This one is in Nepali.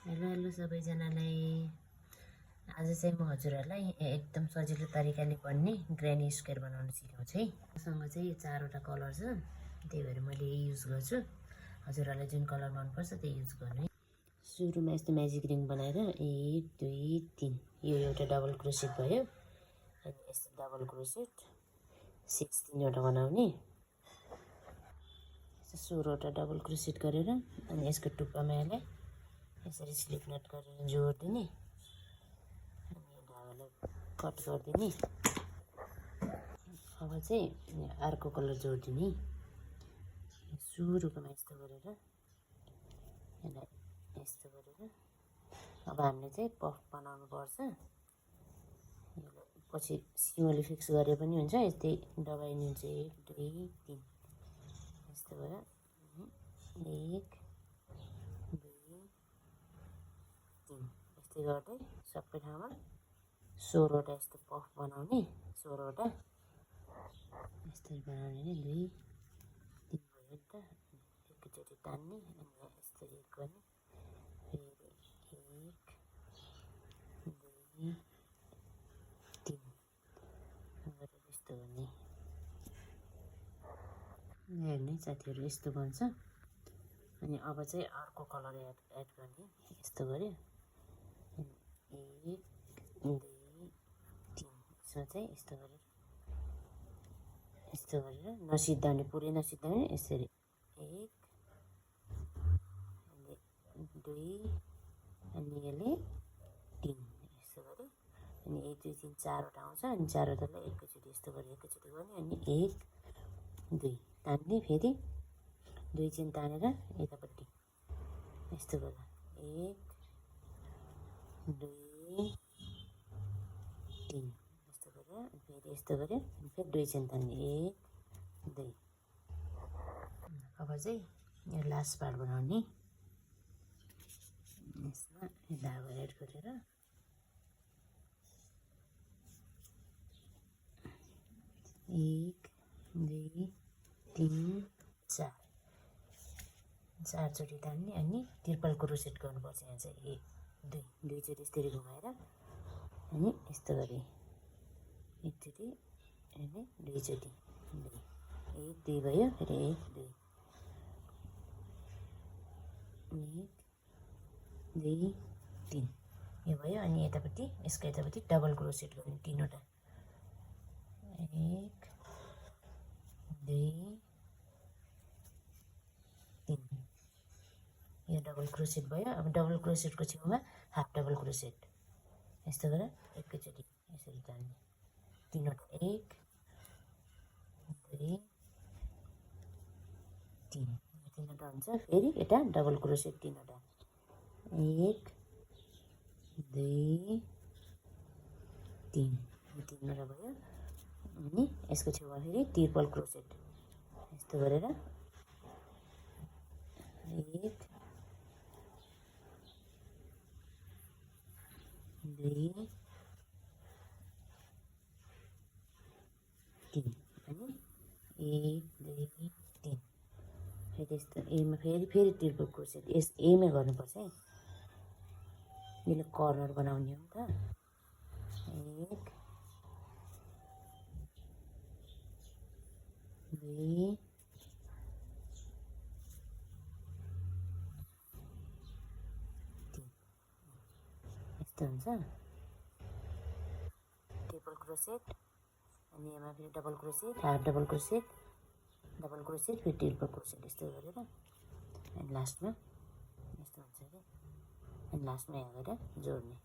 हेलो सबैजनालाई। आज चाहिँ म हजुरहरूलाई एकदम सजिलो तरिकाले बन्ने ग्रेनी स्क्वायर बनाउन सिकाउँछु है। मसँग चाहिँ यो 4वटा कलर छ, त्यही भएर मैले यही युज गर्छु। हजुरहरूलाई जुन कलर मनपर्छ त्यही युज गर्नु है। सुरुमा यस्तो म्याजिक रिङ बनाएर 1 2 3 यो एउटा डबल क्रोसेट भयो। अनि यस्तो डबल क्रोसेट 6 3वटा बनाउने। 16वटा डबल क्रोसेट गरेर अनि यसको टुप्पामा यसलाई यसरी स्लिप नट गरेर जोडिदिने अनि धागालाई कट गरिदिने। अब चाहिँ अर्को कलर जोडिदिने। सुरुकोमा यस्तो गरेर यसलाई यस्तो गरेर अब हामीले चाहिँ पफ बनाउनु पर्छ। पछि सिमोले फिक्स गरे पनि हुन्छ, यस्तै दबाइदिन्छ 1 2 3 यस्तो गरेर 1 2 3 यस्तै गर्दै सबै ठाउँमा 16वटा यस्तो पफ बनाउने। 16वटा यस्तै बनाउने नि 2 3 भयो नि त। एकैचोटि तान्ने अनि यस्तो 1 गर्ने, फेरि 1 2 3 गरेर यस्तो गर्ने। हेर्ने साथीहरू यस्तो बन्छ। अनि अब चाहिँ अर्को कलर एड गर्ने। यस्तो गऱ्यो 1 2 3 यसमा चाहिँ यस्तो गरेर नसिद्धाउने, पुरै नसिद्धाउने, यसरी 1 अनि 2 अनि यसले 3 यस्तो गऱ्यो। अनि 1 2 3 4वटा आउँछ अनि 4वटालाई एकैचोटि यस्तो गरेर एकैचोटि गर्ने अनि 1 2 तान्ने, फेरि 2 चाहिँ तानेर यतापट्टि यस्तो गर्दा 1 2 3 यस्तो गरेर फेरि यस्तो गऱ्यो अनि फेरि 2 चाहिँ तान्ने 1 2। अब चाहिँ यो लास्ट पार्ट बनाउने। यसमा धागो एड गरेर 1 2 3 4 4चोटि तान्ने अनि ट्रिपल क्रोसेट गर्नुपर्छ। यहाँ चाहिँ 1 2 दुईचोटि यसरी घुमाएर अनि यस्तो गरी एकचोटि अनि दुईचोटि 1 2 भयो, फेरि 1 2 1 2 3 यो भयो। अनि यतापट्टि यसको यतापट्टि डबल क्रोसेट गर्ने 3वटा 1 2 3 यो डबल क्रोसेट भयो। अब डबल क्रोसेटको छेउमा हाफ डबल क्रोसेट यस्तो गरेर एकैचोटि यसरी तान्ने 3वटा 1 2 3 3वटा हुन्छ। फेरि यता डबल क्रोसेट 3वटा 1 2 3 3वटा भयो। अनि यसको छेउमा फेरि ट्रिपल क्रोसेट यस्तो गरेर 1 2 3 अनि 1 2 3 फेरि यस्तो एमा फेरि ट्रिपल क्रोसेट एमै गर्नुपर्छ है। यसले कर्नर बनाउने हो नि त। 1 2 3 यस्तो हुन्छ ट्रिपल क्रोसेट। अनि यसमा फेरि डबल क्रोसेट, हाफ डबल क्रोसेट, डबल क्रोसेट, फेरि ट्रिपल क्रोसेट यस्तो गरेर अनि लास्टमा यस्तो हुन्छ अरे अनि लास्टमा यहाँ गएर जोड्ने।